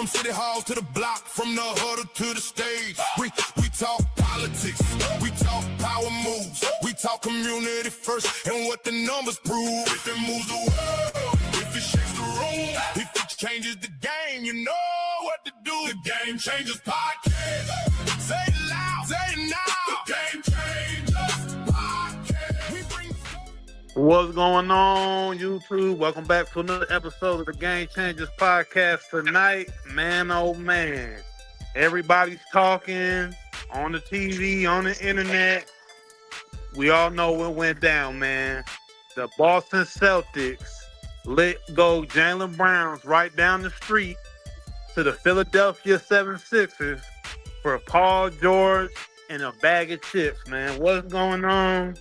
From city halls to the block, from the huddle to the stage. We talk politics, we talk power moves, we talk community first and what the numbers prove. If it moves the world, if it shakes the room, if it changes the game, you know what to do. The Game Changers Podcast. Say it loud, say it now. The Game Changers Podcast. We bring. What's going on, YouTube? Welcome back to another episode of the Game Changers Podcast. Tonight, man, oh man, everybody's talking on the TV, on the internet. We all know what went down, man. The Boston Celtics let go Jaylen Browns right down the street to the Philadelphia 76ers for Paul George and a bag of chips, man. What's going on?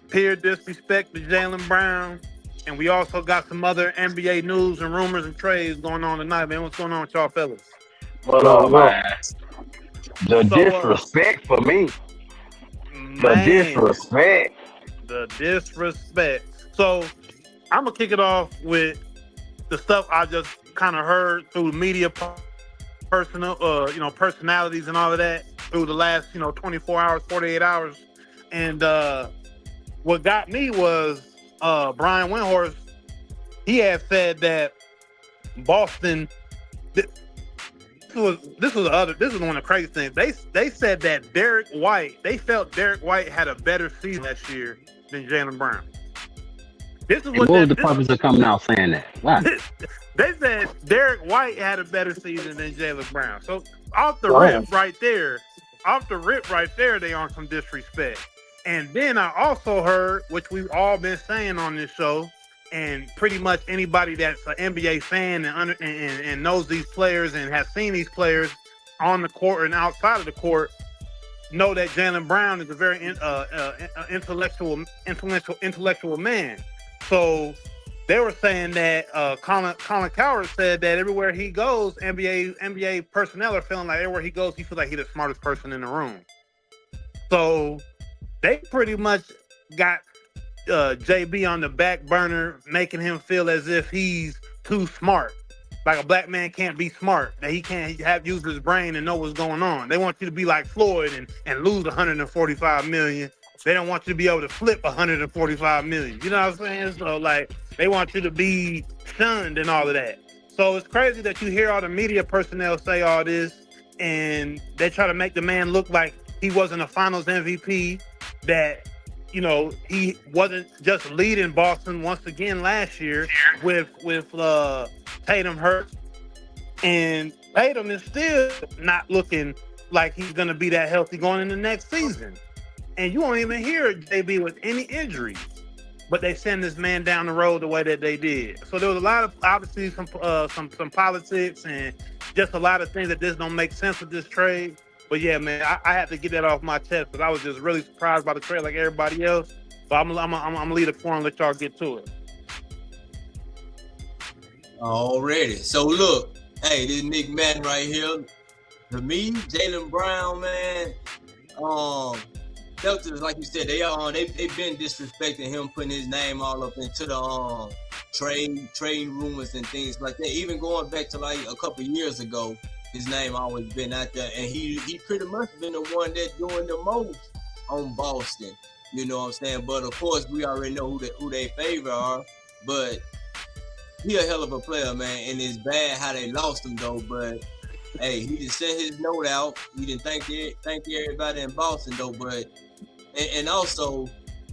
Peer disrespect to Jaylen Brown. And we also got some other NBA news and rumors and trades going on tonight, man. What's going on with y'all fellas? What up, man? The disrespect for me. The disrespect. The disrespect. So I'm gonna kick it off with the stuff I just kind of heard through media personalities and all of that through the last, 24 hours, 48 hours. And what got me was Brian Windhorst. He had said that Boston. This was one of the crazy things. They said that they felt Derek White had a better season last year than Jaylen Brown. What was the purpose of coming out saying that? Why? They said Derek White had a better season than Jaylen Brown. So off the rip right there, they on some disrespect. And then I also heard, which we've all been saying on this show, and pretty much anybody that's an NBA fan and knows these players and has seen these players on the court and outside of the court, know that Jaylen Brown is a very intellectual man. So they were saying that Colin Cowherd said that everywhere he goes, NBA personnel are feeling like everywhere he goes, he feels like he's the smartest person in the room. So they pretty much got JB on the back burner, making him feel as if he's too smart. Like a black man can't be smart, that he can't use his brain and know what's going on. They want you to be like Floyd and lose $145 million. They don't want you to be able to flip $145 million. You know what I'm saying? So like they want you to be shunned and all of that. So it's crazy that you hear all the media personnel say all this and they try to make the man look like he wasn't a finals MVP, that he wasn't just leading Boston once again last year with Tatum hurt, and Tatum is still not looking like he's going to be that healthy going into next season. And you won't even hear JB with any injuries, but they send this man down the road the way that they did. So there was a lot of, obviously, some politics and just a lot of things that just don't make sense with this trade. But yeah, man, I had to get that off my chest because I was just really surprised by the trade like everybody else. But I'm gonna leave the floor and let y'all get to it. Already. So look, hey, this is Nick Madden right here. To me, Jaylen Brown, man, Celtics, like you said, they've been disrespecting him, putting his name all up into the trade rumors and things like that. Even going back to like a couple years ago, his name always been out there, and he pretty much been the one that's doing the most on Boston. You know what I'm saying? But of course, we already know who they favor are. But he a hell of a player, man, and it's bad how they lost him though. But hey, he just sent his note out. He didn't thank everybody in Boston though. But and also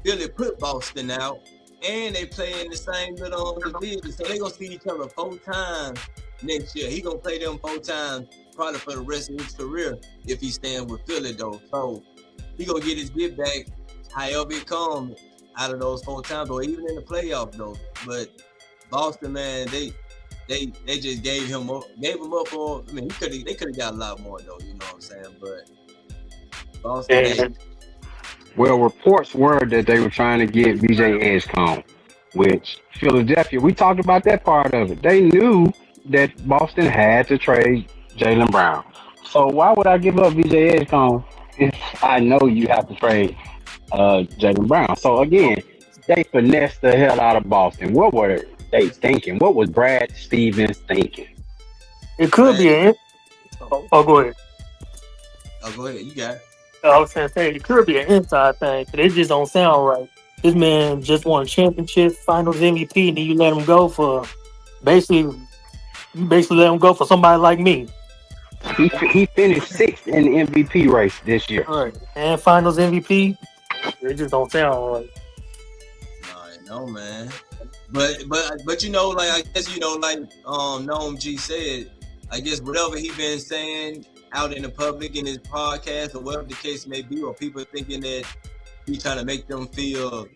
Philly put Boston out, and they play in the same little division, so they gonna see each other 4 times. Next year, he gonna play them 4 times, probably for the rest of his career if he stands with Philly though. So he gonna get his get back, however it comes, out of those 4 times, or even in the playoffs though. But Boston, man, they just gave him up for. I mean, they could have got a lot more though. You know what I'm saying? But Boston. Well, reports were that they were trying to get BJ Edgecombe, which Philadelphia. We talked about that part of it. They knew that Boston had to trade Jaylen Brown. So why would I give up BJ Edgecombe if I know you have to trade Jaylen Brown? So again, they finessed the hell out of Boston. What were they thinking? What was Brad Stevens thinking? It could be an. Oh, go ahead. Oh, go ahead. You got it. I was trying to say it could be an inside thing, but it just don't sound right. This man just won a championship, Finals MVP, and then you let him go for basically let him go for somebody like me. He finished 6th in the MVP race this year. All right, and Finals MVP. It just don't sound right. I know, man. But you know, like I guess you know, like Noam G said, I guess whatever he been saying out in the public in his podcast or whatever the case may be, or people thinking that he's trying to make them feel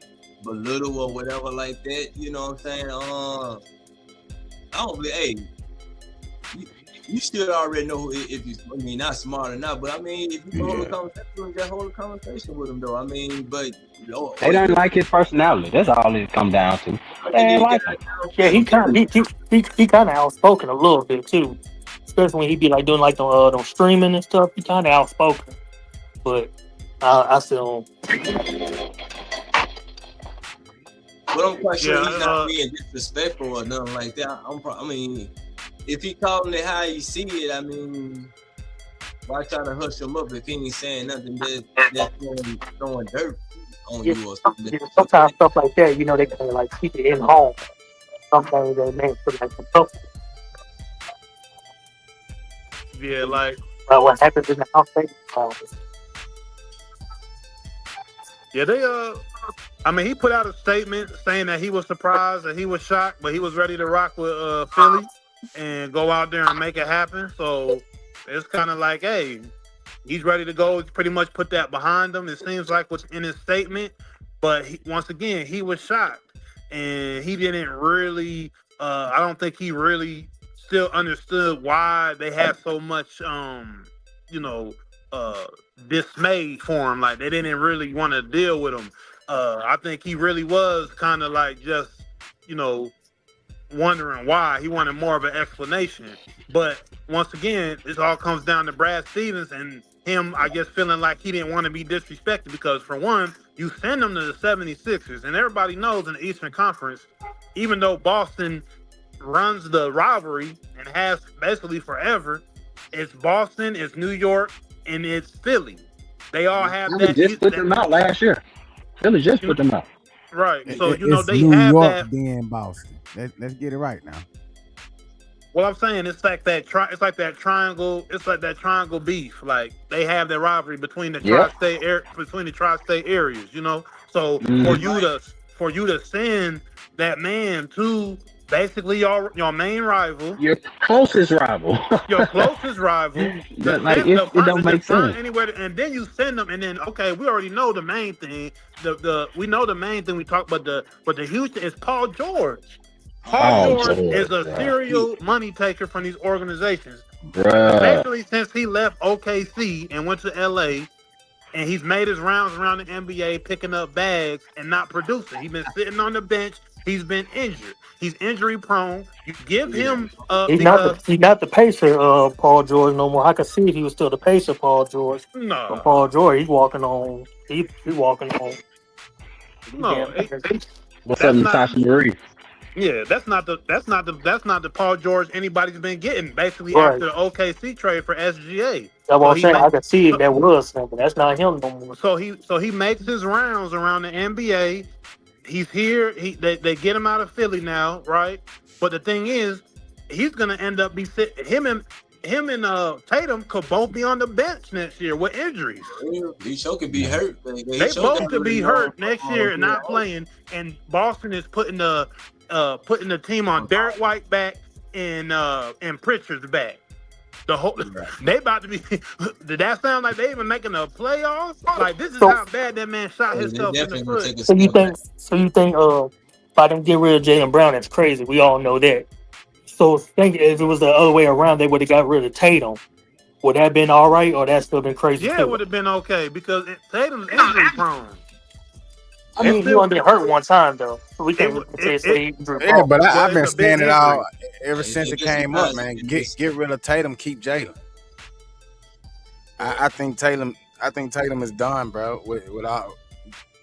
belittled or whatever like that. You know what I'm saying? I don't believe. Hey, you still already know if you. I mean, not smart or not, but I mean, if you hold a conversation with him, though. I mean, but they don't like his personality. That's all it comes down to. They like him. Yeah, he kind of outspoken a little bit too, especially when he be like doing like the streaming and stuff. He kind of outspoken, but I still. But I'm quite sure he's not being disrespectful or nothing like that. I mean, if he calling it how he see it, I mean, why try to hush him up if he ain't saying nothing that's throwing dirt on you or something? Yeah, sometimes stuff like that, you know, they kind of like keep it in home. Sometimes they make it like some stuff. Yeah, like what happens in the house. Yeah, I mean, he put out a statement saying that he was surprised, that he was shocked, but he was ready to rock with Philly and go out there and make it happen. So it's kind of like, hey, he's ready to go. Pretty much put that behind him. It seems like what's in his statement, but once again, he was shocked, and he didn't really. I don't think he really still understood why they had so much, dismay for him. Like they didn't really want to deal with him. I think he really was kind of like just, wondering why. He wanted more of an explanation. But once again, this all comes down to Brad Stevens and him, I guess, feeling like he didn't want to be disrespected because, for one, you send him to the 76ers, and everybody knows in the Eastern Conference, even though Boston runs the rivalry and has basically forever, it's Boston, it's New York, and it's Philly. They all have that. Just put them out last year. Philly just put them out. Right. So, it's they New have York, that. then Boston. Let's get it right now. Well, I'm saying it's like that. It's like that triangle. It's like that triangle beef. Like they have that rivalry between the tri-state areas. So for you to send that man to basically your main rival, your closest rival, Like it don't make sense. Anywhere, and then you send them, and then we already know the main thing. We know the main thing we talk, but the Houston is Paul George. Paul George is a serial money taker from these organizations. Especially since he left OKC and went to LA, and he's made his rounds around the NBA, picking up bags and not producing. He's been sitting on the bench. He's been injured. He's injury prone. You give him he's not the pacer Paul George no more. I could see if he was still the pacer Paul George. No. But Paul George, he's walking on. He's walking on. No. What's up, Natasha Marie? Yeah, that's not the Paul George anybody's been getting. Basically, after the OKC trade for SGA. That's what I'm saying. I could see if that was something. That's not him no more. So he makes his rounds around the NBA. He's here. They get him out of Philly now, right? But the thing is, he's gonna end up him and Tatum could both be on the bench next year with injuries. He sure could be hurt. They both could be hurt next year and not playing. And Boston is putting the team on Derek White back and Pritchard's back. They about to be. Did that sound like they even making the playoffs? Like this is how bad that man shot himself in the foot. So you think if I didn't get rid of Jaylen Brown, that's crazy. We all know that. So think if it was the other way around, they would have got rid of Tatum. Would that have been all right, or that still been crazy? Yeah, it would have been okay because Tatum's injury prone. I mean, he only been hurt one time though. So we can't say injury prone. Yeah, but I've been saying it all ever since it came up, man. Get rid of Tatum, keep Jaylen. I think Tatum is done, bro. Without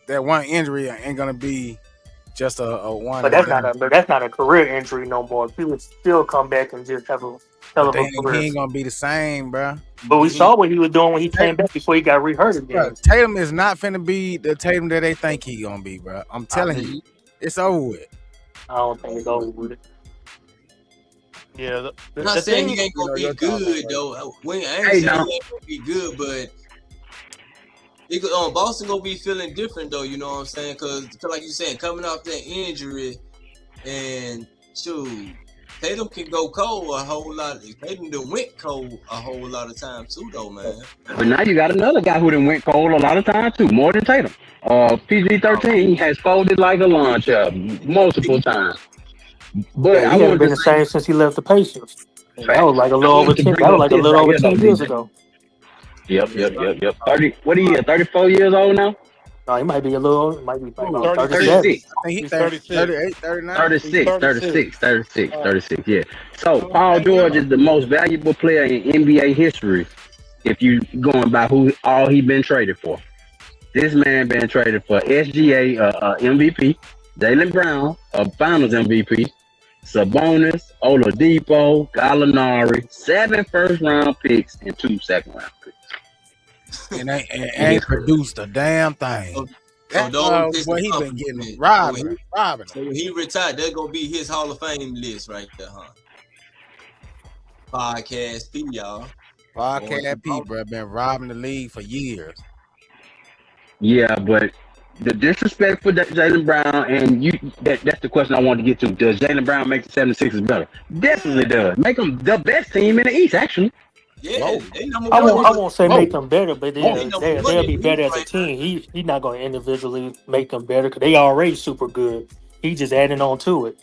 that one injury, ain't gonna be just a one. But that's not a career injury no more. He would still come back and just have hell But of a he career. ain't gonna be the same, bro. But we saw what he was doing when he came back before he got re-hurt again. Bro, Tatum is not finna be the Tatum that they think he gonna be, bro. I'm telling you, it's over with. I don't think it's over with it. Yeah, I'm not saying he ain't gonna be good though. I ain't saying he ain't gonna be good, but Boston gonna be feeling different though. You know what I'm saying? Because like you saying, coming off that injury, and shoot, Tatum can go cold a whole lot. Tatum done went cold a whole lot of times too, though, man. But now you got another guy who done went cold a lot of times too, more than Tatum. PG-13 has folded like a lawn chair multiple times. But Yeah, I he hasn't want been to the same since he left the Pacers. And that was like a I little over wanted to 10. bring That was up like a this little right over here, 10 though, years DJ. ago. Yep. What are you at? 34 years old now? No, he might be a little. He might be about 36. 37. I think He's 36. 36. 38, 39. 36. Yeah. So Paul George is the most valuable player in NBA history if you going by who all he been traded for. This man been traded for SGA, MVP, Jaylen Brown, a Finals MVP, Sabonis, Oladipo, Gallinari, 7 first-round picks and 2 second-round picks. And ain't produced a damn thing. So boy, he been getting robbing. So when he retired, that's gonna be his Hall of Fame list right there, huh? Podcast P, y'all. Podcast P, bro, been robbing the league for years. Yeah, but the disrespect for Jaylen Brown, and that's the question I wanted to get to. Does Jaylen Brown make the 76ers better? Definitely does. Make them the best team in the East, actually. Yeah, I won't say make them better, but they'll be better as a right team. He's not going to individually make them better because they already super good. He just adding on to it.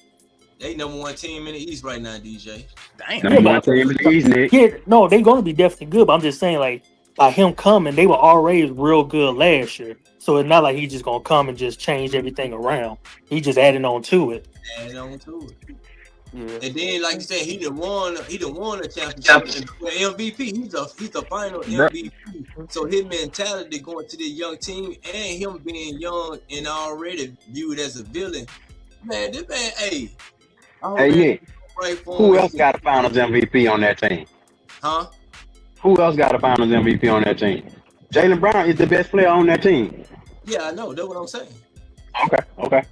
They number one team in the East right now, DJ. Damn. Number one team in the East, Nick. Yeah, no, they're going to be definitely good. But I'm just saying, like, by him coming, they were already real good last year. So it's not like he's just going to come and just change everything around. He just adding on to it. Adding on to it. Yeah. And then, like you said, he done won a championship. MVP. He's a final MVP. So his mentality going to this young team and him being young and already viewed as a villain, man. This man, hey, Nick, who else got a Finals MVP on that team? Huh? Who else got a Finals MVP on that team? Jaylen Brown is the best player on that team. Yeah, I know. That's what I'm saying. Okay.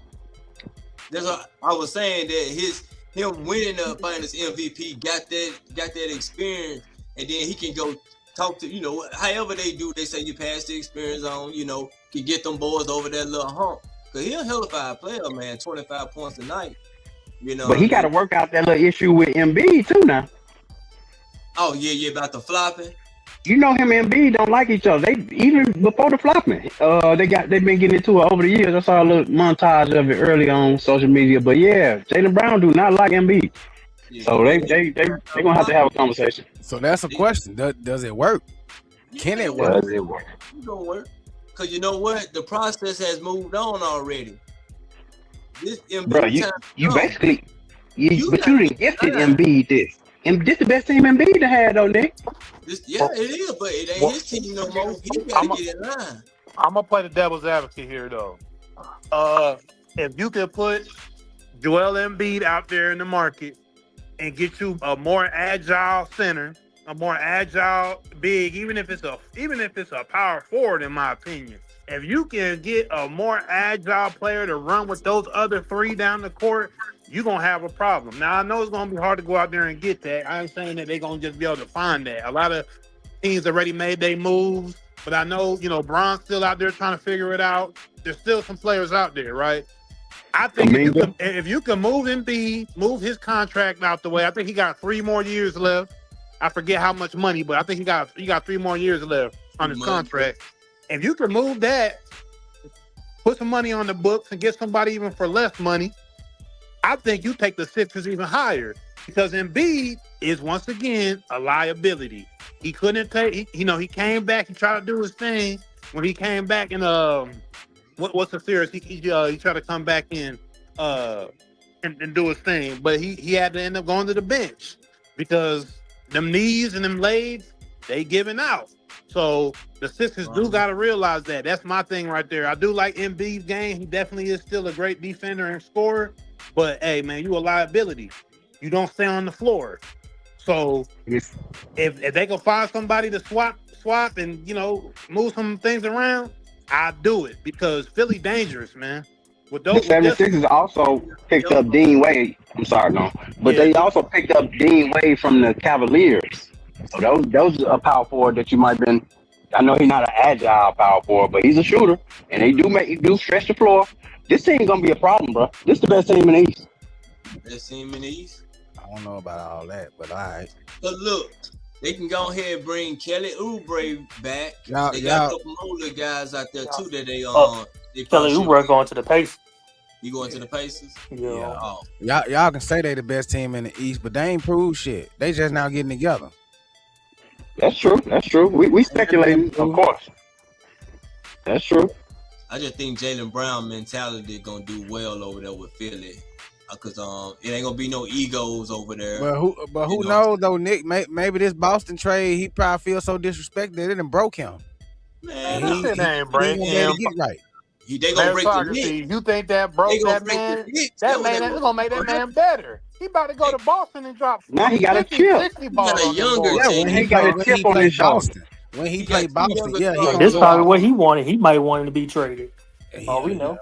That's what I was saying, that him winning the Finals MVP got that experience, and then he can go talk to, however they do, they say you pass the experience on, can get them boys over that little hump. Because he's a hellified player, man, 25 points a night. But he got to work out that little issue with Embiid too now. Oh, yeah, about the flopping. You know him and Embiid don't like each other. They even before the flopping, they've been getting into it over the years. I saw a little montage of it early on social media. But yeah, Jaylen Brown do not like Embiid. Yeah. So they gonna have to have a conversation. So that's a question. Does it work? Can it work? Does it work? It don't work. Because you know what? The process has moved on already. This Embiid, bro, you basically, but you didn't gifted Embiid this. And this the best team Embiid to have though, Nick. It is, but it ain't his team no more. He gotta get in line. I'm gonna play the devil's advocate here, though. If you could put Joel Embiid out there in the market and get you a more agile center, a more agile big, even if it's a power forward, in my opinion. If you can get a more agile player to run with those other three down the court, you're going to have a problem. Now, I know it's going to be hard to go out there and get that. I ain't saying that they're going to just be able to find that. A lot of teams already made their moves, but I know, Bron's still out there trying to figure it out. There's still some players out there, right? I think if you can move Embiid, move his contract out the way, I think he got 3 more years left. I forget how much money, but I think he got 3 more years left on his contract. If you can move that, put some money on the books and get somebody even for less money, I think you take the Sixers even higher, because Embiid is once again a liability. He couldn't take, he came back and tried to do his thing. When he came back in what's the series? He tried to come back in and do his thing, but he had to end up going to the bench because them knees and them legs, they giving out. So the Sixers do got to realize that. That's my thing right there. I do like Embiid's game. He definitely is still a great defender and scorer. But, hey, man, you a liability. You don't stay on the floor. So It's, if they can find somebody to swap and move some things around, I do it because Philly dangerous, man. With the those, with this, 76ers also picked up Dean Wade. I'm sorry, no, but yeah, they also picked up Dean Wade from the Cavaliers. So those are a power forward that you might have been. I know he's not an agile power forward, but he's a shooter, and he do stretch the floor. This team gonna be a problem, bro. This the best team in the East. Best team in the East. I don't know about all that, but all right. But look, they can go ahead and bring Kelly Oubre back. Y'all- They got y'all- a couple more little guys out there too that they Kelly probably should Oubre bring. going to the Pacers. You going to the Pacers? Yeah. Oh, Y'all can say they the best team in the East, but they ain't proved shit. They just now getting together. That's true. That's true. We speculating, of course. That's true. I just think Jaylen Brown mentality gonna do well over there with Philly, cause it ain't gonna be no egos over there. But who knows though, Nick? Maybe this Boston trade, he probably feels so disrespected that it done broke him. Man, that shit ain't break He ain't him. gonna get right. they gonna break the Meritocracy, Knicks. you think that broke They gonna that break man? the Knicks. That That's what man, they it's gonna make that man better. He about to go to Boston and drop Now he got a 50, chip. 60 He balls got a on them younger boys. Yeah, team. when He he got a played, chip on his shoulder. When he He played got two Boston, younger yeah, he stars. gonna This go probably off. what he wanted. He might want him to be traded. Yeah, All we know.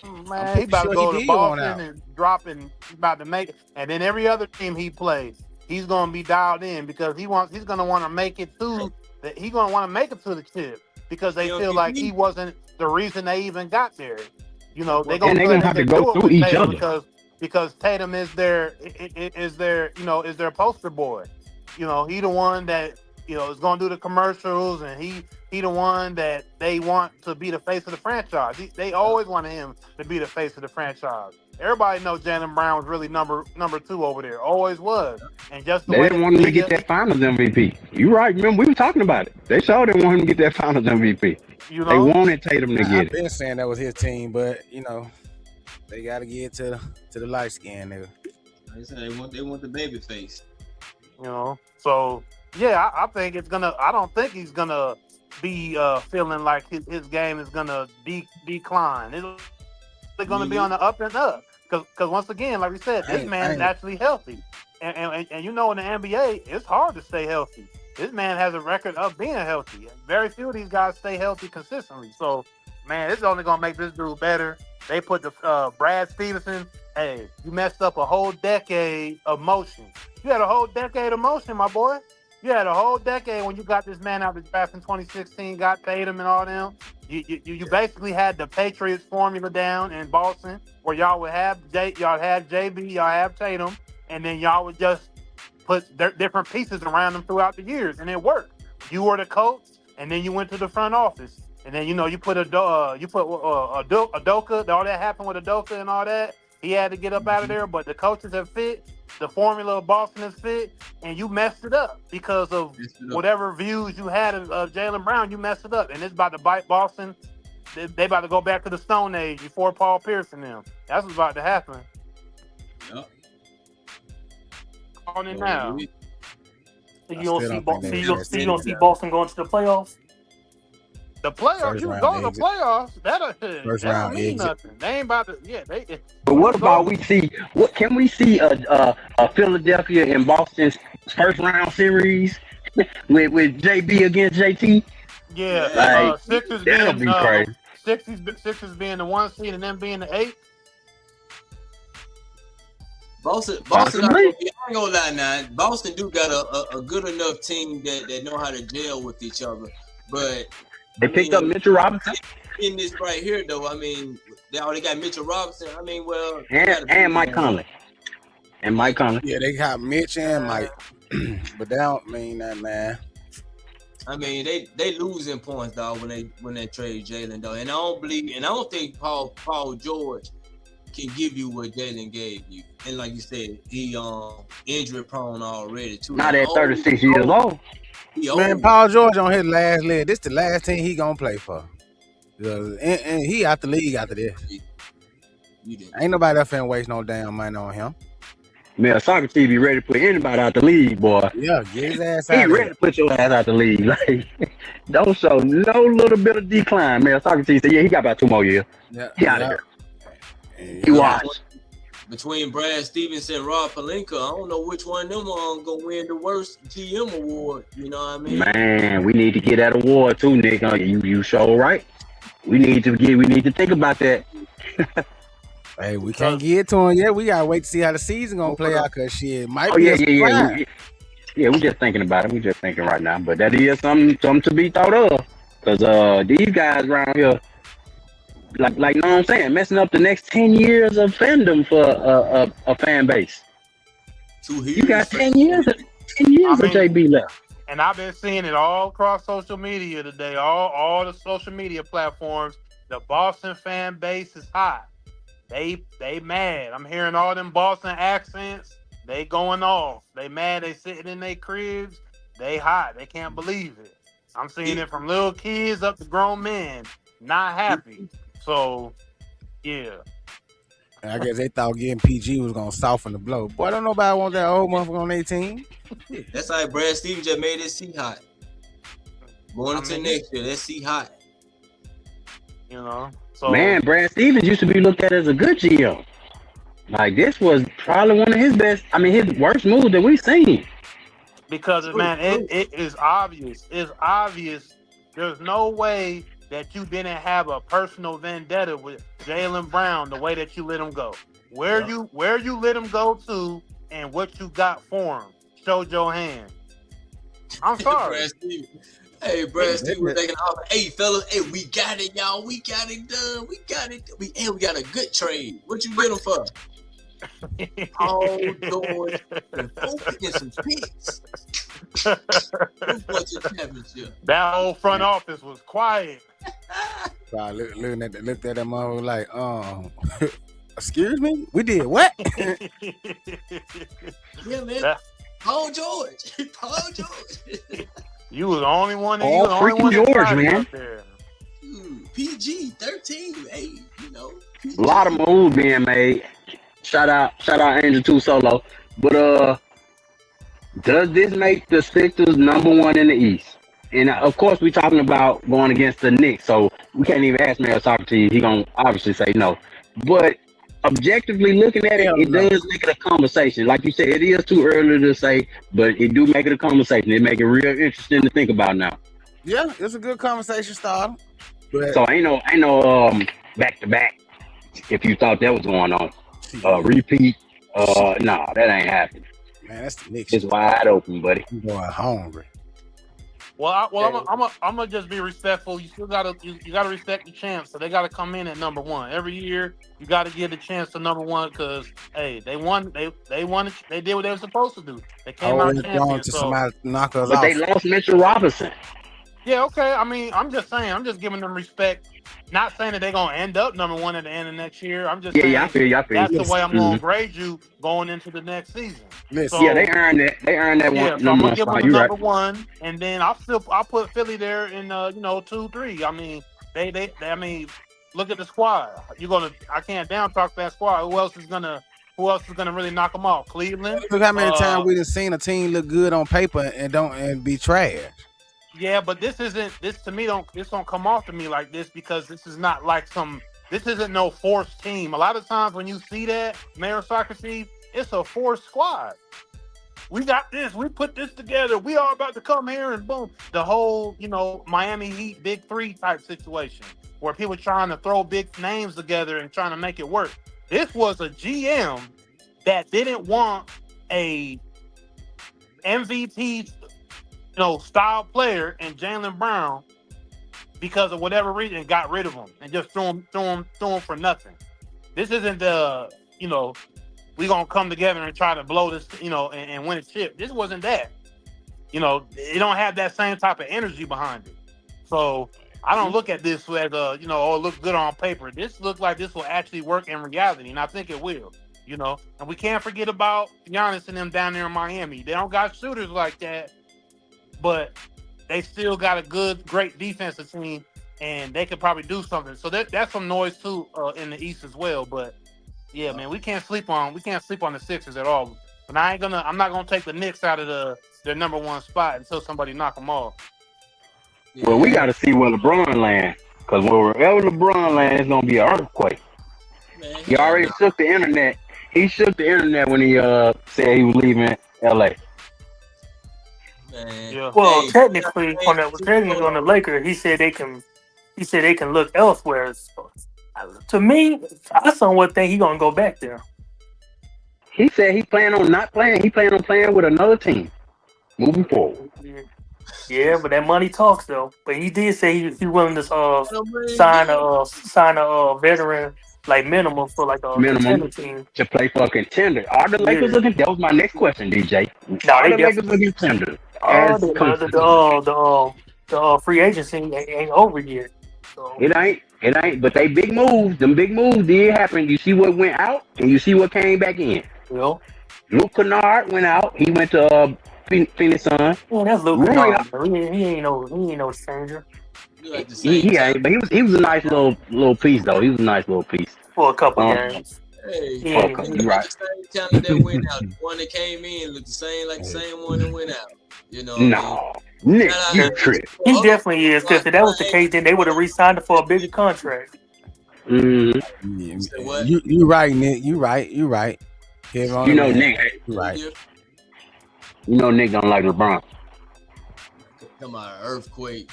Man, pretty he about sure to go he to did one Boston out. and dropping. He's about to make it, and then every other team he plays, he's gonna be dialed in because he's gonna want to make it to that. He's gonna want to make it to the chip because they feel like he wasn't the reason they even got there. They And gonna they feel gonna like have they to can go do it through with each Tatum other. because Tatum is their poster boy. He the one that is gonna do the commercials, and he the one that they want to be the face of the franchise. They always wanted him to be the face of the franchise. Everybody knows Jaylen Brown was really number 2 over there. Always was. And just the They way didn't the want him to media, get that Finals MVP. You right? Remember we were talking about it. They sure didn't want him to get that Finals MVP. They wanted Tatum to I've get it. been saying that was his team, but they got to get to the light skin nigga. Like I said, they want the baby face. So yeah, I think it's gonna. I don't think he's gonna be feeling like his game is gonna decline. It's gonna be on the up and up because once again, like we said, this man is actually healthy, and in the NBA, it's hard to stay healthy. This man has a record of being healthy. Very few of these guys stay healthy consistently. So, man, it's only gonna make this dude better. They put the Brad Stevenson. Hey, you messed up a whole decade of motion. You had a whole decade of motion, my boy. You had a whole decade when you got this man out of the draft in 2016, got Tatum and all them. You basically had the Patriots formula down in Boston, where y'all would have y'all had JB, y'all have Tatum, and then y'all would just put different pieces around them throughout the years, and it worked. You were the coach, and then you went to the front office, and then you put Udoka. All that happened with Udoka and all that. He had to get up out of there, but the coaches have fit. The formula of Boston has fit, and you messed it up because of whatever views you had of Jaylen Brown. You messed it up, and it's about to bite Boston. They about to go back to the Stone Age before Paul Pierce and them. That's what's about to happen. Yep. On it now. You don't see Boston going to the playoffs? The playoffs, First you round go to exit. playoffs. That First don't round mean exit. nothing. They ain't about to. Yeah, But what about we see? What can we see a Philadelphia and Boston's first round series with JB against JT? Yeah, Like, Sixers that'll being be crazy. Sixers being the 1 seed and them being the 8. Boston. Possibly. I ain't gonna lie now. Boston do got a good enough team that know how to gel with each other. But They picked up Mitchell Robinson in this right here, though. I mean, they already got Mitchell Robinson. I mean, well, and Mike Conley. And Mike Conley. Yeah, they got Mitch and Mike, but that don't mean that, man. I mean, they losing points, dog, when they trade Jalen, though. And I don't think Paul George can give you what Jalen gave you. And like you said, he injury prone already too. Not at 36 years old. Man, Paul George on his last leg. This the last team he gonna play for. And he out the league after this. Ain't nobody else finna waste no damn money on him. Man, soccer team be ready to put anybody out the league, boy. Yeah, get his ass He out. ready to put your ass out the league. Like, don't show no little bit of decline, man. Soccer team said, yeah, he got about 2 more years. Yeah, He out of there. He washed. between Brad Stevens and Rob Pelinka, I don't know which one of them are gonna win the worst GM award. You know what I mean? Man, we need to get that award too, Nick. You show right. We need to think about that. Hey, we can't get to him yet. We gotta wait to see how the season gonna play out, cause shit might Oh be yeah, a surprise. yeah. We just thinking about it. We just thinking right now, but that is something to be thought of, cause these guys around here, like, know what I'm saying, messing up the next 10 years of fandom for a fan base. You got 10 years of JB left. And I've been seeing it all across social media today, all the social media platforms. The Boston fan base is hot. They mad. I'm hearing all them Boston accents. They going off. They mad. They sitting in their cribs. They hot. They can't believe it. I'm seeing it from little kids up to grown men. Not happy. So, yeah. I guess they thought getting PG was gonna soften the blow. Boy, don't nobody want that old motherfucker on their team. That's how Brad Stevens just made it seat hot. Going into next year, let's see hot. You know, so Man, Brad Stevens used to be looked at as a good GM. Like, this was probably one of his best, his worst moves that we've seen. Because, man, it is obvious. It's obvious. There's no way that you didn't have a personal vendetta with Jaylen Brown the way that you let him go. Where you let him go to and what you got for him showed your hand. I'm sorry. Brad Stevens was taking off. Hey, fellas, we got it, y'all. We got it done. We got it. We got a good trade. What you get him for? All doors and some picks. That whole front office was quiet. I looked at them all like, excuse me? We did what? Yeah, man. Paul George. You was the only one. All freaking George, man. PG-13, hey, you know. A lot of moves being made. Shout out Angel 2 Solo. But does this make the Sixers number one in the East? And of course, we're talking about going against the Knicks, so we can't even ask Mayor Socrates. He gonna obviously say no. But objectively looking at it, it does make it a conversation. Like you said, it is too early to say, but it do make it a conversation. It make it real interesting to think about now. Yeah, it's a good conversation starter. But so ain't no back to back. If you thought that was going on, repeat. Nah, that ain't happening. Man, that's the Knicks. It's wide open, buddy. I'm going hungry. Well, I'm gonna just be respectful. You still gotta respect the champs, so they gotta come in at number one every year. You gotta give the chance to number one because hey, they won. They won. They did what they were supposed to do. They came out champions. So. Somebody knock us but off. They lost Mitchell Robinson. Yeah, okay. I mean, I'm just saying. I'm just giving them respect. Not saying that they're gonna end up number one at the end of next year. I'm just saying I feel you. That's the way I'm gonna grade you going into the next season. Listen. So, yeah, they earned that. They earned that one. So I'm gonna give them the number one, and then I'll put Philly there in 2, 3. I mean, they I mean, look at the squad. I can't down talk that squad. Who else is gonna really knock them off? Cleveland. Look how many times we done seen a team look good on paper and be trash. Yeah, but this to me don't come off to me like this because this is not like this isn't no forced team. A lot of times when you see that, Mayor Socrates, it's a forced squad. We got this, we put this together, we all about to come here and boom. The whole, Miami Heat Big Three type situation where people trying to throw big names together and trying to make it work. This was a GM that didn't want a MVP style player and Jaylen Brown because of whatever reason got rid of him and just threw him for nothing. This isn't we gonna come together and try to blow this, and win a chip. This wasn't that. It don't have that same type of energy behind it. So I don't look at this as it look good on paper. This looks like this will actually work in reality, and I think it will. And we can't forget about Giannis and them down there in Miami. They don't got shooters like that. But they still got a great defensive team, and they could probably do something. So that's some noise too in the East as well. But yeah, man, we can't sleep on the Sixers at all. But I'm not gonna take the Knicks out of their number one spot until somebody knock them off. Well, we got to see where LeBron lands, because wherever LeBron lands, it's gonna be an earthquake. Man, he already shook the internet. He shook the internet when he said he was leaving LA. Man. Yeah. Well, Hey, technically on the Lakers, he said they can look elsewhere. So, to me, I somewhat think he gonna go back there. He said he planned on not playing. He planned on playing with another team moving forward. Yeah, but that money talks though. But he did say he willing to sign a veteran like minimum for like a Minimum contender team. to play for a contender. Are the Lakers looking? That was my next question, DJ. No, Are they the Lakers looking contender? Oh, the free agency ain't over yet. So. It ain't. But they big moves. Them big moves did happen. You see what went out, and you see what came back in. Yeah. Luke Kennard went out. He went to Phoenix Suns. Oh, that's Luke Kennard. He ain't no stranger. He ain't. But he was a nice little piece though. He was a nice little piece for a couple games. Hey, you right. The same talent that went out. The one that came in looked the same like the same one that went out. You know. No, Nick, you trip. He definitely is. Because if that was the case, then they would have re-signed him for a bigger contract. Mm-hmm. You right, Nick. You right. You know, Nick. You right. You know, Nick don't like LeBron. Come on, earthquake.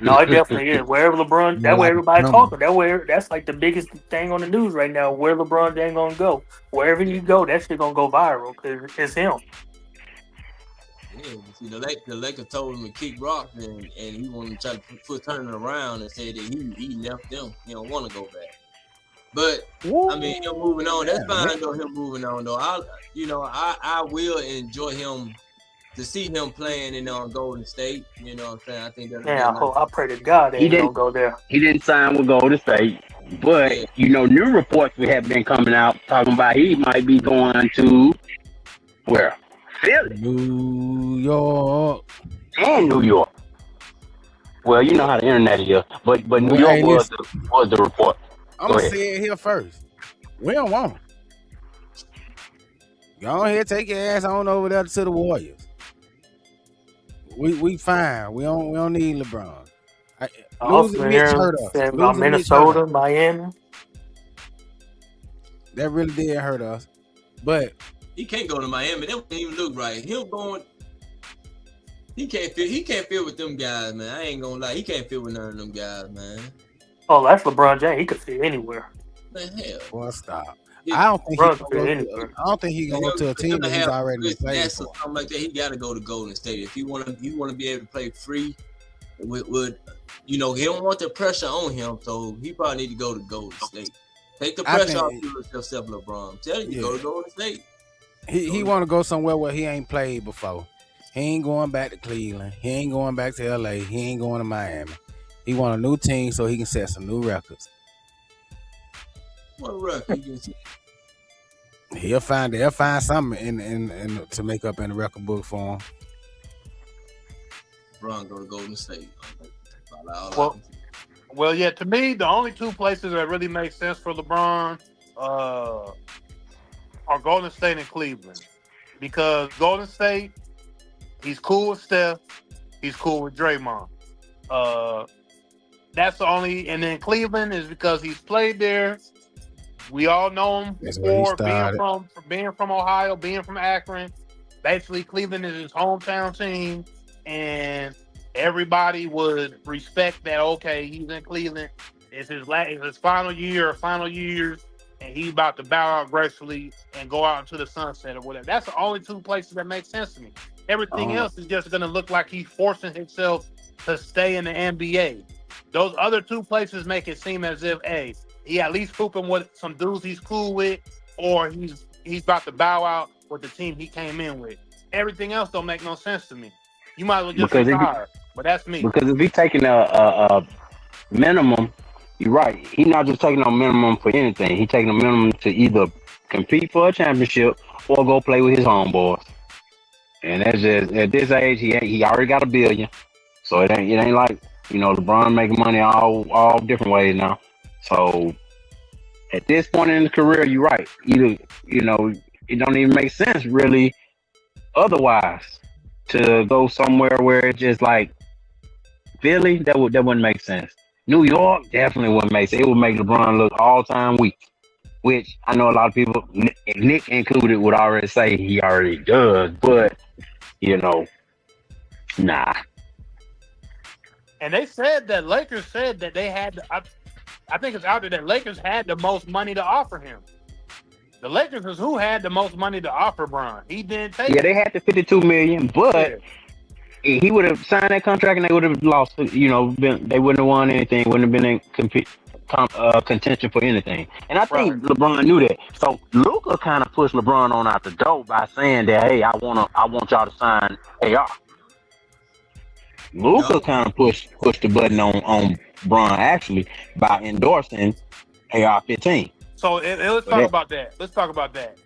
No, it definitely is. Wherever LeBron, that way everybody talking. That's like the biggest thing on the news right now. Where LeBron James gonna go? Wherever you go, that shit gonna go viral because it's him. Yeah, see, the Lakers told him to kick rocks, and he wanted to try to turn it around and say that he left them. He don't want to go back. But I mean, him moving on. That's fine though. Him moving on though. I will enjoy him. To see him playing in Golden State, you know what I'm saying? I think that's I pray to God that he don't go there. He didn't sign with Golden State, but new reports we have been coming out talking about he might be going to where? Philly, New York, and New York. Well, you know how the internet is, but New York was the report. I'm gonna say it here first. We don't want him. Go ahead, take your ass on over there to the Warriors. We fine. We don't need LeBron. Losing Mitch hurt us. Minnesota, Miami. That really did hurt us. But he can't go to Miami. That wouldn't even look right. He can't fit with them guys, man. I ain't gonna lie. He can't fit with none of them guys, man. Oh, that's LeBron James. He could fit anywhere. Man, hell. Well, stop. I don't think he can go to a team that he's already played for. Something like that. He got to go to Golden State if you want to be able to play free. With he don't want the pressure on him, so he probably need to go to Golden State. Take the pressure off yourself, LeBron. I'm telling you, go to Golden State. He want to go somewhere where he ain't played before. He ain't going back to Cleveland. He ain't going back to LA. He ain't going to Miami. He want a new team so he can set some new records. What record? They'll find something in to make up in the record book for him. LeBron go to Golden State. Well, yeah. To me, the only two places that really make sense for LeBron are Golden State and Cleveland, because Golden State, he's cool with Steph, he's cool with Draymond. That's the only, and then Cleveland is because he's played there. We all know him before being from Ohio, being from Akron. Basically, Cleveland is his hometown team, and everybody would respect that. Okay, he's in Cleveland. It's his final years, and he's about to bow out gracefully and go out into the sunset or whatever. That's the only two places that make sense to me. Everything else is just going to look like he's forcing himself to stay in the NBA. Those other two places make it seem as if, hey, he at least hooping with some dudes he's cool with, or he's about to bow out with the team he came in with. Everything else don't make no sense to me. You might as well just retire, but that's me. Because if he's taking a minimum, you're right. He's not just taking a minimum for anything. He's taking a minimum to either compete for a championship or go play with his homeboys. And that's just, at this age, he already got $1 billion. So it ain't like, LeBron making money all different ways now. So at this point in his career, you're right. Either, it don't even make sense really otherwise to go somewhere where it's just like Philly, that wouldn't make sense. New York definitely wouldn't make sense. It would make LeBron look all-time weak. which I know a lot of people, Nick included, would already say he already does, but nah. And they said that Lakers said that they had. I think it's out there that Lakers had the most money to offer him. The Lakers is who had the most money to offer Bron. He didn't take. Yeah, they had the $52 million, but he would have signed that contract and they would have lost. They wouldn't have won anything. Wouldn't have been in contention for anything. And I think LeBron knew that. So Luka kind of pushed LeBron on out the door by saying that, hey, I want y'all to sign AR. Luka kind of pushed the button on Bron actually by endorsing AR-15. So let's talk about that. Let's talk about that.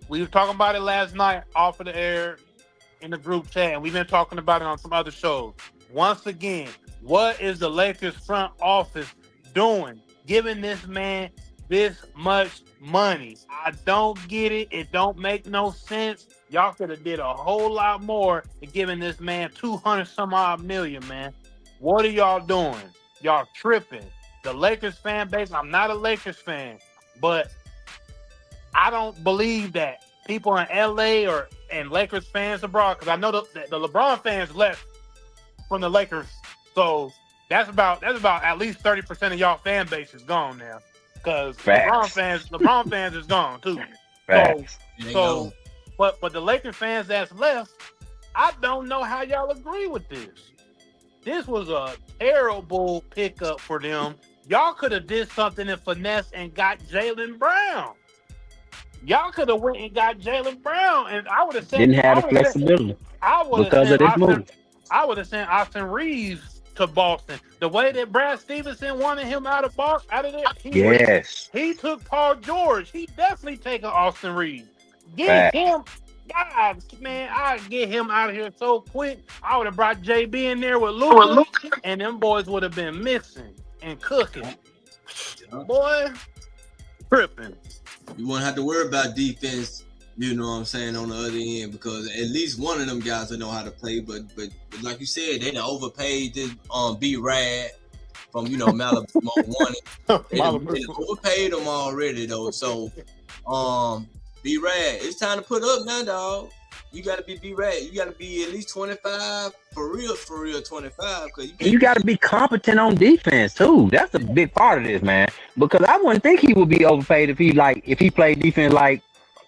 We were talking about it last night off of the air in the group chat, and we've been talking about it on some other shows. Once again, what is the Lakers front office doing, giving this man this much money? I don't get it. It don't make no sense. Y'all could have did a whole lot more than giving this man 200 some odd million, man. What are y'all doing? Y'all tripping. The Lakers fan base, I'm not a Lakers fan, but I don't believe that people in LA and Lakers fans abroad, because I know the LeBron fans left from the Lakers, so that's about at least 30% of y'all fan base is gone now, because LeBron fans is gone too. So, but the Lakers fans that's left, I don't know how y'all agree with this. This was a terrible pickup for them. Y'all could have did something in finesse and got Jaylen Brown. Y'all could have went and got Jaylen Brown, and I would have said didn't have the flexibility because of this move. I would have sent Austin Reeves to Boston. The way that Brad Stevenson wanted him out of there, he took Paul George. He definitely taken Austin Reeves. Get him. God, man, I'd get him out of here so quick. I would have brought JB in there with Luka, and them boys would have been mixing and cooking. Boy, tripping. You won't have to worry about defense, you know what I'm saying, on the other end, because at least one of them guys will know how to play. But like you said, they done overpaid this B-Rad from, Malibu one. They overpaid them already, though. So, B-Rad, it's time to put up now, dog. You got to be B-Rad. You got to be at least 25, for real, 25. You got to be competent on defense, too. That's a big part of this, man. Because I wouldn't think he would be overpaid if he played defense like,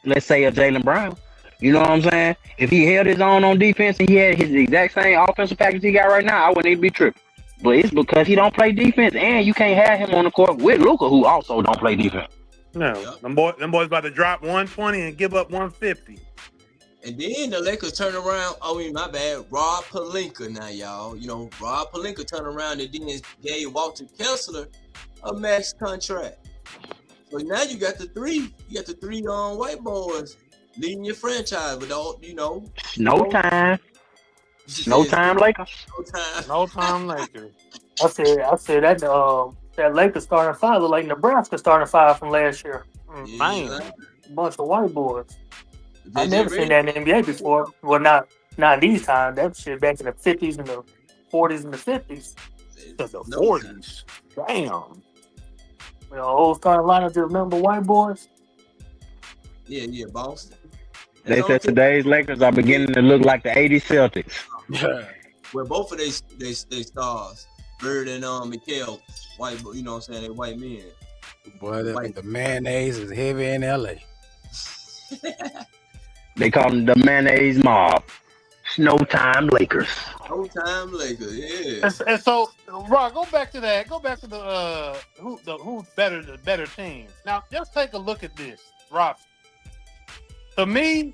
let's say, a Jaylen Brown. You know what I'm saying? If he held his own on defense and he had his exact same offensive package he got right now, I wouldn't even be tripping. But it's because he don't play defense, and you can't have him on the court with Luka, who also don't play defense. No, them boys about to drop 120 and give up 150. And then the Lakers turn around. My bad. Rob Pelinka now, y'all. Rob Pelinka turned around and then gave Walter Kessler a max contract. So now you got the three. You got the three white boys leading your franchise with all, No time. No time Lakers. No time Lakers. I said that Lakers starting five look like Nebraska starting five from last year. Man, bunch of white boys. I never seen that in the NBA before. Well, not these times. That shit back in the 50s and the 40s and the 50s. The 40s. Damn. Old starting lineup just remember white boys. Yeah, Boston. They said today's Lakers are beginning to look like the 80s Celtics. Where both of they stars, Bird and Mikhail, white, you know what I'm saying, they white men. Boy, the mayonnaise is heavy in LA. They call them the mayonnaise mob. Snowtime Lakers. Snowtime Lakers, yeah. And so, Rob, go back to that. Go back to the who's better, the better team. Now, just take a look at this, Rob. To me,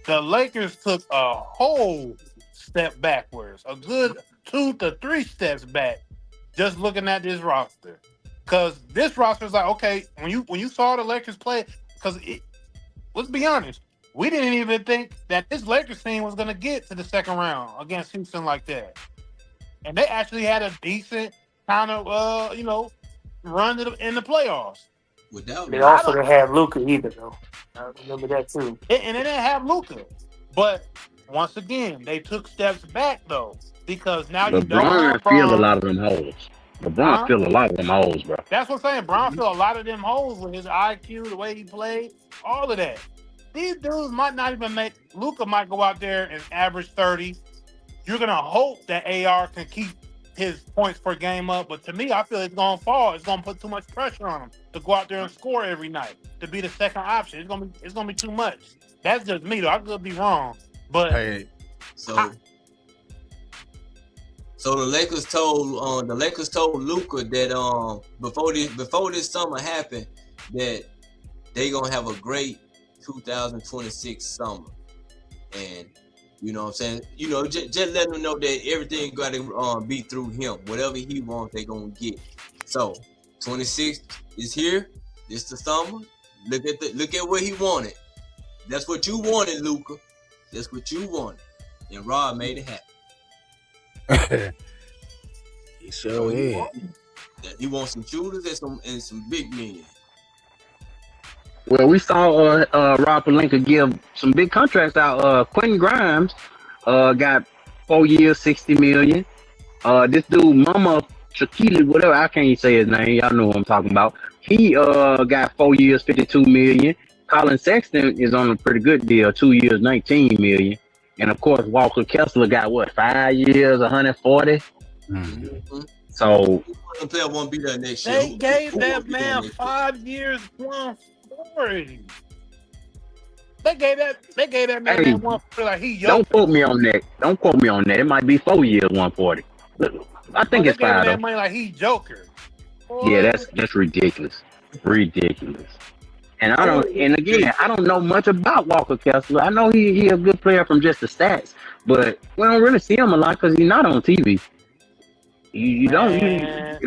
the Lakers took a whole step backwards, a good 2 to 3 steps back, just looking at this roster. Because this roster is like, okay, when you saw the Lakers play, because let's be honest, we didn't even think that this Lakers team was going to get to the second round against Houston like that. And they actually had a decent kind of, run in the playoffs. They also didn't have Luka either, though. I remember that, too. And they didn't have Luka. But once again, they took steps back, though, because now you don't have LeBron filled a lot of them holes. LeBron fill a lot of them holes, bro. That's what I'm saying. Bron fill a lot of them holes with his IQ, the way he played, all of that. These dudes might not even make. Luka might go out there and average 30. You're gonna hope that AR can keep his points per game up, but to me, I feel it's gonna fall. It's gonna put too much pressure on him to go out there and score every night, to be the second option. It's gonna be too much. That's just me though. I could be wrong, but So the Lakers told Luka that before this summer happened that they gonna have a great 2026 summer, and you know what I'm saying, just let them know that everything got to be through him. Whatever he wants, they gonna get. So 26 is here. This the summer. Look at what he wanted. That's what you wanted, Luka. That's what you wanted, and Rob made it happen. He sure is. He wants some shooters and some big men. Well, we saw Rob Pelinka give some big contracts out. Quentin Grimes got 4 years, $60 million. This dude, Mama Shaquille, whatever, I can't even say his name. Y'all know who I'm talking about. He got 4 years, $52 million. Colin Sexton is on a pretty good deal, 2 years, $19 million. And of course, Walker Kessler got 5 years, $140. Mm-hmm. So the player won't be there next they year. gave that man 5 years, $140. They gave that man that $140 like he young. Don't quote me on that. Don't quote me on that. It might be 4 years, $140. I think it's 5. That money like he Joker. Boy. Yeah, that's ridiculous. Ridiculous. And I don't know much about Walker Kessler. I know he a good player from just the stats, but we don't really see him a lot because he's not on TV. You don't.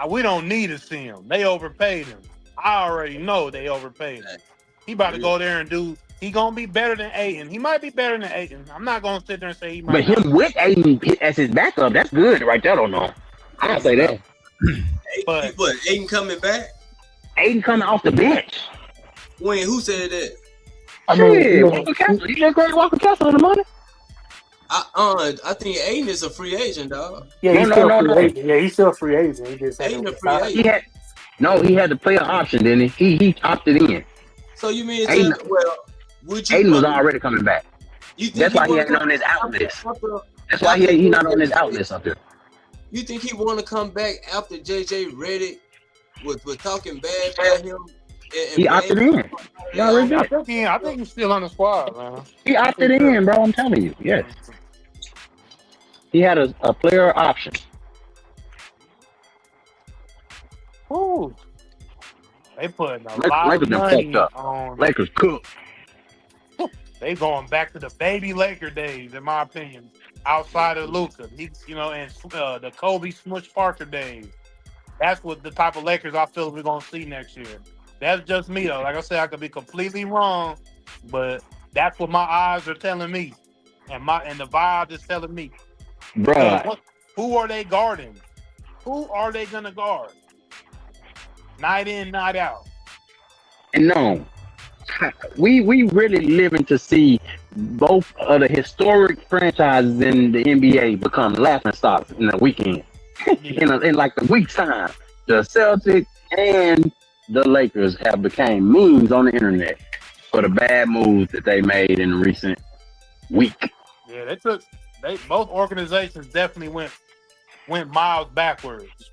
We don't need to see him. They overpaid him. I already know they overpaid him. He about to go there and do. He gonna be better than Ayton. He might be better than Ayton. I'm not gonna sit there and say he might. But him with Ayton as his backup, that's good right there. Don't know. I'll say that. But Ayton coming back. Ayton coming off the bench. When? Who said that? Walker Kessler. You just grade Walker Kessler the money. I think Ayton is a free agent, dog. Yeah, he's still a free agent. Yeah, he's still a free agent. He just Ayton a free agent. He had the player option, didn't he? He opted in. So you mean Ayton was already coming back. That's why he ain't on his outlets. That's why he's not on his outlets up there. You think he want to come back after JJ Redick was talking bad about him? He opted in. I think he's still on the squad, man. He opted in, bro. I'm telling you. Yes. He had a player option. Ooh. They putting a lot of money on. Lakers cooked. They going back to the baby Laker days, in my opinion. Outside of Luka, and the Kobe Smush Parker days. That's what the type of Lakers I feel we're gonna see next year. That's just me though. Like I said, I could be completely wrong, but that's what my eyes are telling me, and the vibe is telling me. Bruh. Who are they guarding? Who are they gonna guard? Night in, night out. And no, we really living to see both of the historic franchises in the NBA become laughingstocks in the weekend. in like the week's time, the Celtics and the Lakers have become memes on the internet for the bad moves that they made in the recent week. Yeah, both organizations definitely went miles backwards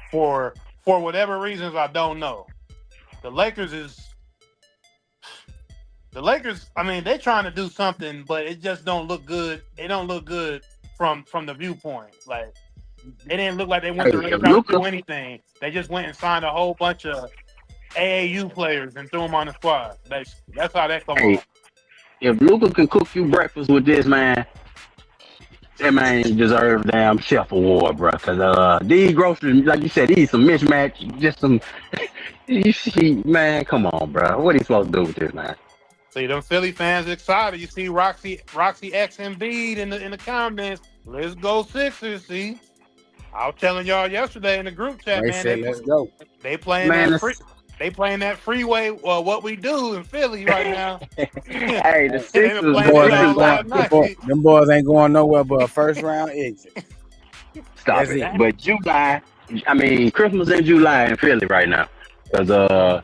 for whatever reasons I don't know. The Lakers, I mean, they're trying to do something, but it just don't look good. It don't look good from the viewpoint. Like, they didn't look like they went to do anything. They just went and signed a whole bunch of AAU players and threw them on the squad. That's how that come on. If Luka can cook you breakfast with this, man, that man deserves a damn chef award, bro. Because these groceries, like you said, these some mismatch, just some. You see, man, come on, bro. What are you supposed to do with this, man? See, them Philly fans excited. You see Roxy X Embiid in the comments. Let's go Sixers. See, I was telling y'all yesterday in the group chat, man. Let's go. They playing They playing that freeway. What we do in Philly right now. Hey, the Sixers them boys ain't going nowhere but a first round exit. Stop it. But July, I mean, Christmas in July in Philly right now. Because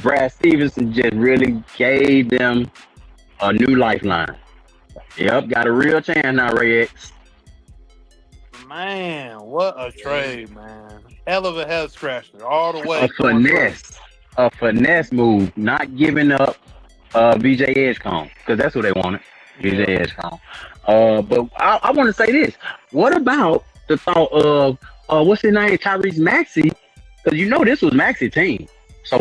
Brad Stevenson just really gave them a new lifeline. Yep, got a real chance now, Ray X. Man, what a trade, man. Hell of a head scratcher all the way. A finesse move, not giving up BJ Edgecombe, because that's what they wanted, BJ Edgecombe. But I want to say this. What about the thought of, what's his name, Tyrese Maxey? Because you know this was Maxey's team. So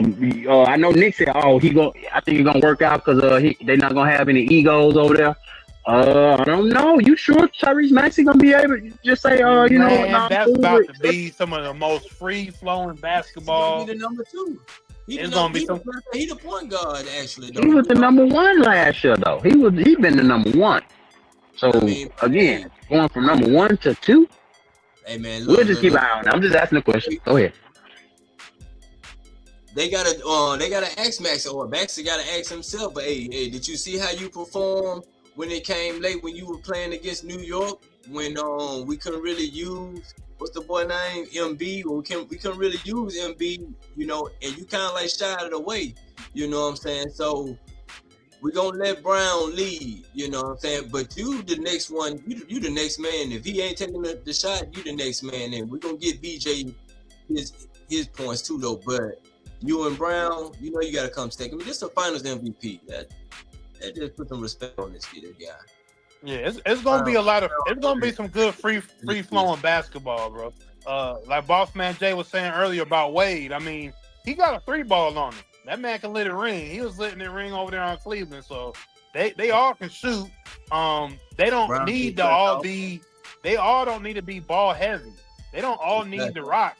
I know Nick said, I think he's going to work out because they're not going to have any egos over there. I don't know. You sure Tyrese Maxey gonna be able to just say, that's about to be some of the most free-flowing basketball. He's gonna be the number 2. He the point guard actually. He was the number 1 last year though. He been the number 1. So again, going from number 1 to 2. Hey man, we'll just keep an eye on it. I'm just asking a question. Go ahead. They gotta ask Maxey, or Maxey gotta ask himself. But hey, did you see how you performed when it came late when you were playing against New York, when we couldn't really use, what's the boy name, MB, we couldn't really use MB, and you kind of like shied it away, you know what I'm saying? So we're going to let Brown lead, you know what I'm saying? But you the next one, you the next man. If he ain't taking the shot, you the next man, and we're going to get BJ his points too, though. But you and Brown, you got to come stake. I mean, this is a finals MVP. That just put some respect on this guy. Yeah, it's gonna be it's gonna be some good free flowing basketball, bro. Like Boss Man Jay was saying earlier about Wade. I mean, he got a 3-ball on him. That man can let it ring. He was letting it ring over there on Cleveland. So they all can shoot. They don't need to all be. They all don't need to be ball heavy. They don't all need to rock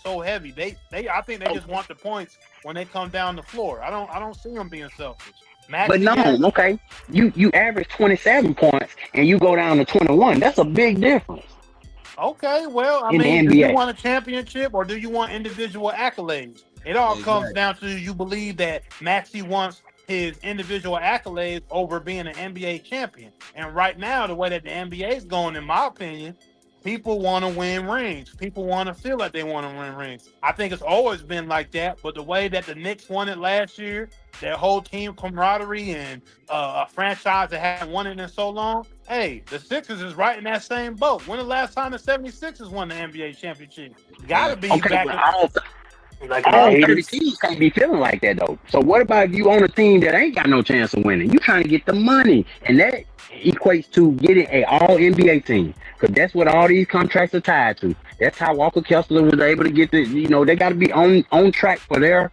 so heavy. I think they just want the points when they come down the floor. I don't see them being selfish. But no, okay. You average 27 points and you go down to 21. That's a big difference. Okay, well, I mean, do you want a championship or do you want individual accolades? It all comes down to, you believe that Maxey wants his individual accolades over being an NBA champion. And right now, the way that the NBA is going, in my opinion, people want to win rings. People want to feel like they want to win rings. I think it's always been like that, but the way that the Knicks won it last year, their whole team camaraderie and a franchise that hadn't won it in so long, hey, the Sixers is right in that same boat. When the last time the 76ers won the NBA championship? Gotta be back. All 30 teams can't be feeling like that, though. So what about if you on a team that ain't got no chance of winning? You trying to get the money, and that equates to getting a all-NBA team, because that's what all these contracts are tied to. That's how Walker Kessler was able to get they got to be on track for their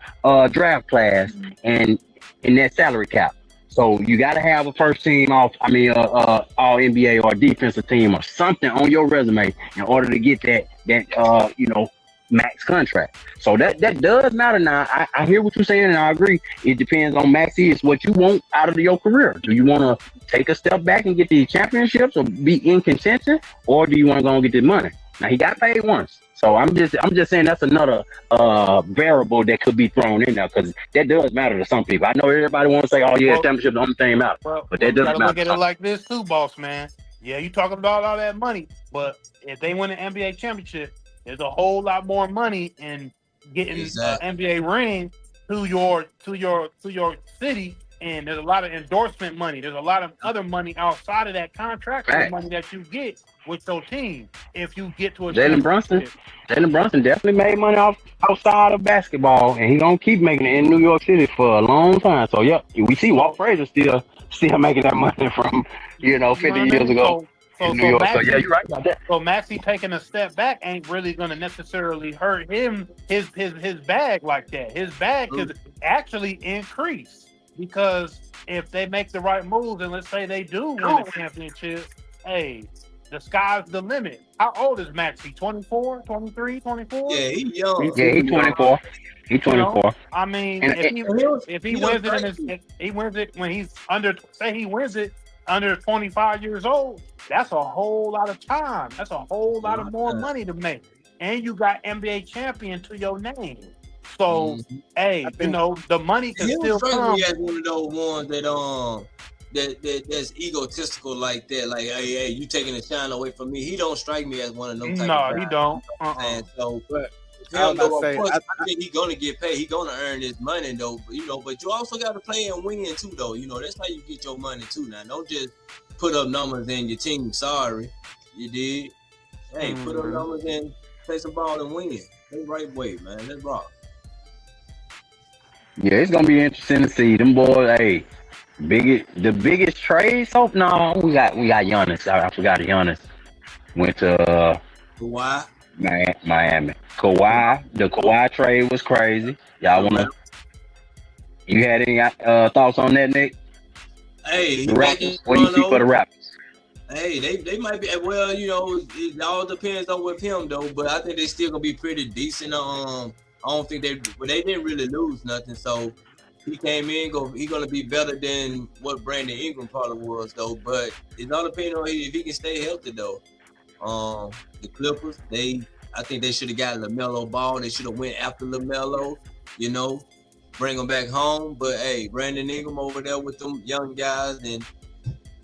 draft class and in that salary cap. So you got to have a first team all NBA or a defensive team or something on your resume in order to get that max contract. So that does matter now. I hear what you're saying, and I agree. It depends on Maxey. It's what you want out of your career. Do you want to take a step back and get these championships or be in contention, or do you want to go and get the money? Now, he got paid once. So I'm just saying that's another variable that could be thrown in there, because that does matter to some people. I know everybody wants to say, championship, the only thing matters. But that doesn't matter. Look at it like this too, boss man. Yeah, you talking about all that money, but if they win an NBA championship, there's a whole lot more money in getting an NBA ring to your city, and there's a lot of endorsement money. There's a lot of other money outside of that contract money that you get with your team if you get to a Jalen Brunson definitely made money outside of basketball, and he's gonna keep making it in New York City for a long time. So we see Walt Frazier still making that money from 50 years ago. So you're right about that. So Maxey taking a step back ain't really going to necessarily hurt him, his bag like that. His bag could actually increase, because if they make the right moves, and let's say they do win a championship, hey, the sky's the limit. How old is Maxey? 24, 23, 24? Yeah, he's young. Yeah, he's 24. He's 24. I mean, if he wins it, he wins it when he's under. Say he wins it under 25 years old, that's a whole lot of time. That's a whole lot of more money to make. And you got NBA champion to your name. So, hey, the money can still come. He has one of those ones that that's egotistical like that. Like, hey, you taking the shine away from me. He don't strike me as one of them type of No, guys. he don't. And so, But him, though, of course, I think he's gonna get paid. He's gonna earn his money, though. But you also got to play and win too, though. That's how you get your money too. Now, don't just put up numbers in your team. Sorry, you did. Hey, put up numbers and play some ball and win. That's the right way, man. Let's rock. Yeah, it's gonna be interesting to see them boys. Hey, the biggest trade. So no, we got Giannis. I forgot Giannis went to Kawhi. Miami. The Kawhi trade was crazy. Y'all wanna? You had any thoughts on that, Nick? Hey, what do you see for the Raptors? Hey, they might be. Well, it all depends on with him though. But I think they still gonna be pretty decent. I don't think they didn't really lose nothing. So he came in. He gonna be better than what Brandon Ingram probably was though. But it all depends on if he can stay healthy though. The Clippers, I think they should have got LaMelo Ball. They should have went after LaMelo. Bring him back home. But hey, Brandon Ingram over there with them young guys, and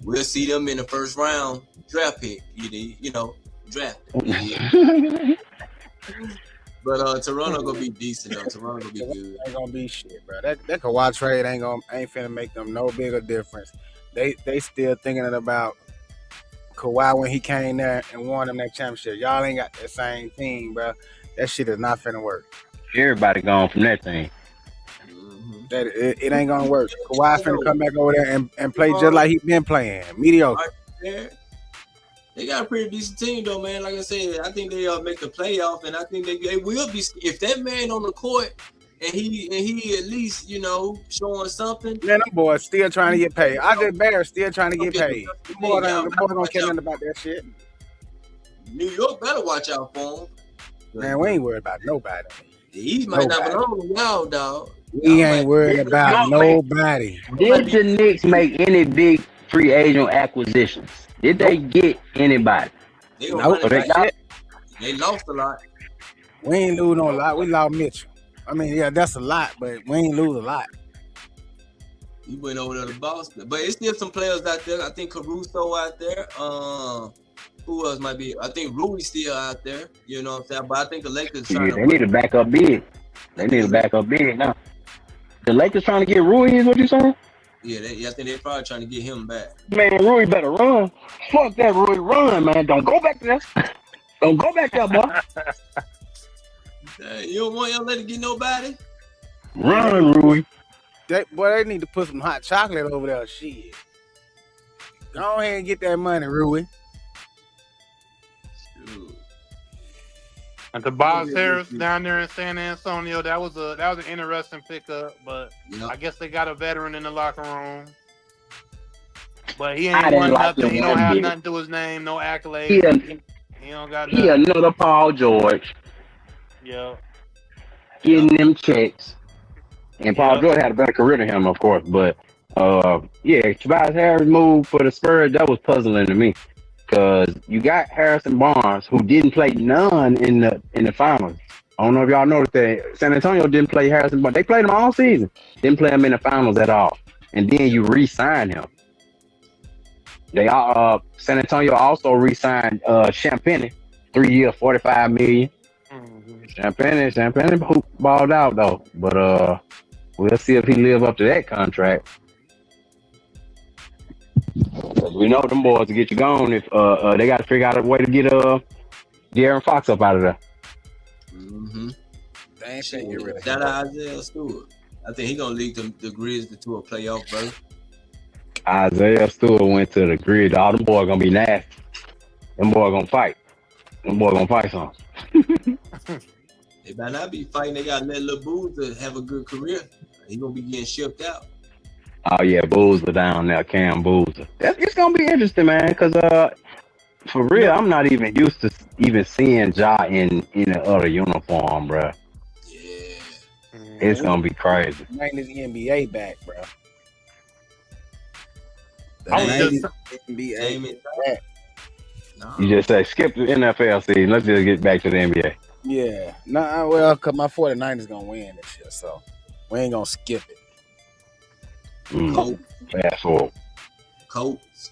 we'll see them in the first round draft pick. Draft. But Toronto gonna be decent though. Toronto gonna be good. Ain't gonna be shit, bro. That Kawhi trade ain't finna make them no bigger difference. They still thinking about Kawhi when he came there and won them that championship. Y'all ain't got that same team, bro. That shit is not finna work. Everybody gone from that thing. That it ain't gonna work. Kawhi finna come back over there and play just like he been playing. Mediocre. They got a pretty decent team though, man. Like I said, I think they make the playoff, and I think they will be if that man on the court and he at least showing something. Man, them boys still trying to get paid. RJ Barrett still trying to get paid. The boy don't care nothing about that shit. New York better watch out for him. Man, we ain't worried about nobody. He might not belong to y'all, dog. We ain't worried about nobody. Did the Knicks make any big free agent acquisitions? Did they get anybody? They lost a lot. We ain't lose no lot. We lost Mitchell. I mean, yeah, that's a lot, but we ain't lose a lot. He went over to the Boston. But it's still some players out there. I think Caruso out there. Who else might be? I think Rui's still out there. You know what I'm saying? But I think the Lakers they need to back up big. They need to back up big now. The Lakers trying to get Rui is what you saying? Yeah, I think they're probably trying to get him back. Man, Rui better run. Fuck that Rui, run, man. Don't go back there. Don't go back there, boy. You don't want y'all let it get nobody? Run, Rui. They need to put some hot chocolate over there. Shit. Go ahead and get that money, Rui. And Tobias Harris down there in San Antonio, that was an interesting pickup, but I guess they got a veteran in the locker room. But he ain't won nothing. He don't have nothing to his name, no accolades. He don't got nothing. He another Paul George. Yeah. Getting them checks. And Paul George had a better career than him, of course. But Tobias Harris moved for the Spurs, that was puzzling to me. Because you got Harrison Barnes, who didn't play none in the finals. I don't know if y'all noticed that San Antonio didn't play Harrison Barnes. They played him all season. Didn't play him in the finals at all. And then you re-sign him. They San Antonio also re-signed Champagne, 3 years, $45 million. Champagne balled out though. But we'll see if he lives up to that contract. We know them boys to get you gone if they got to figure out a way to get De'Aaron Fox up out of there. They ain't saying get rid of Shout out Isaiah Stewart. I think he's gonna lead the Grizzlies to a playoff berth. Isaiah Stewart went to the Grizz. All them boys gonna be nasty. Them boys gonna fight. Them boys gonna fight some. They might not be fighting. They gotta let Lil Boozer have a good career. He gonna be getting shipped out. Oh yeah, Boozer down there, Cam Boozer. It's gonna be interesting, man. Because for real, I'm not even used to even seeing Ja in an other uniform, bro. Yeah, it's gonna be crazy. 90s NBA back, bro. NBA. You just say skip the NFL season. Let's just get back to the NBA. Yeah, well, cause my 49ers gonna win this year, so we ain't gonna skip it. Fast forward. Colts.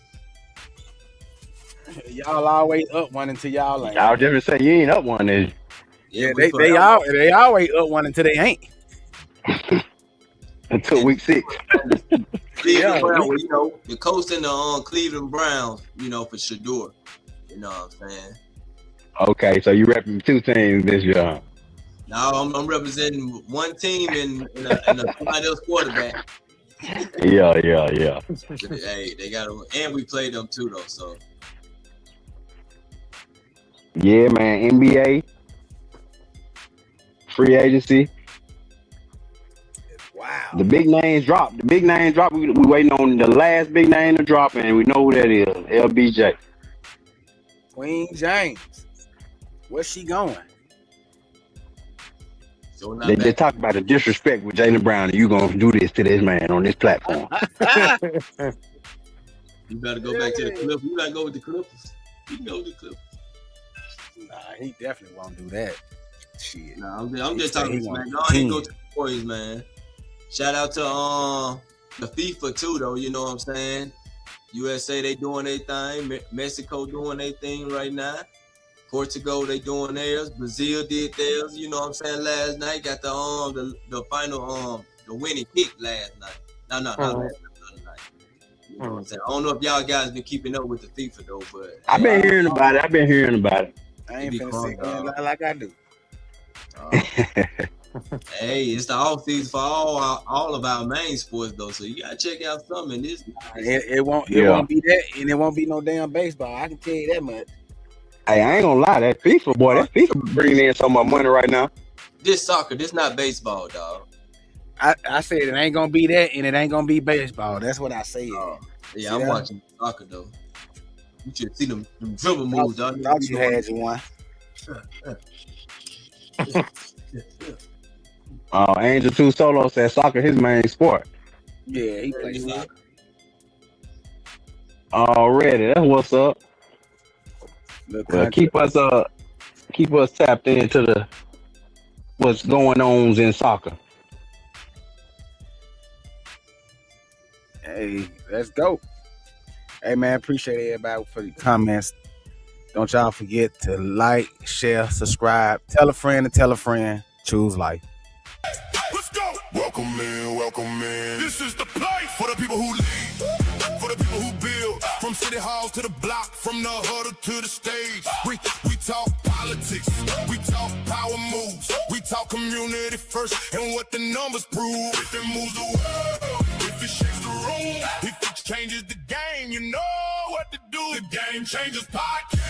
Y'all always up one until y'all ain't. I was just gonna say you ain't up one, is you? Yeah, we they always up one until they ain't. Until week 6. Cleveland Browns, well, you know, the Colts and the Cleveland Browns, you know, for sure. You know what I'm saying? Okay, so you repping 2 teams this year. Huh? Now I'm representing one team and somebody else quarterback. Yeah. Hey, they got to, and we played them too though. So Yeah, man. NBA, free agency. Wow. The big names drop. We waiting on the last big name to drop, and we know who that is. LBJ. Queen James. Where's she going? so They talk about the disrespect with Jaylen Brown, and you gonna do this to this man on this platform. You better go back to the Clippers. You gotta go with the Clippers. You can go with the Clippers. Nah, he definitely won't do that. Shit. Nah, I'm just talking smack. He Go ahead and go to the Warriors, man. Shout out to the FIFA too, though. You know what I'm saying? USA, they doing their thing. Mexico doing their thing right now. Portugal, they doing theirs. Brazil did theirs. You know what I'm saying? Last night got the final the winning kick last night. No, not last night. You know what I'm saying? I don't know if y'all guys been keeping up with the FIFA though, but I've been hearing about it. I ain't finna sit there like I do. Hey, it's the off season for all of our main sports though, so you gotta check out something in this. It won't be that, and it won't be no damn baseball. I can tell you that much. Hey, I ain't gonna lie, that FIFA bringing in so much money right now. This soccer, this not baseball, dog. I said it ain't gonna be that, and it ain't gonna be baseball. That's what I said. Yeah, I'm watching soccer though. You should see them dribble moves, dog. Thought you had you one. Angel 2 Solo said soccer his main sport. Yeah, he plays soccer. Already, that's what's up. Keep us tapped into what's going on in soccer. Hey, let's go. Hey man, appreciate everybody for the comments. Don't y'all forget to like, share, subscribe, tell a friend to tell a friend. Choose life. Let's go. Welcome in. This is the place for the people who lead, for the people who build. From city halls to the block, from the huddle to the stage. We talk politics, we talk power moves, we talk community first and what the numbers prove. If it moves the world, if it shakes the room, if it changes the game, you know what to do. The Game Changers Podcast.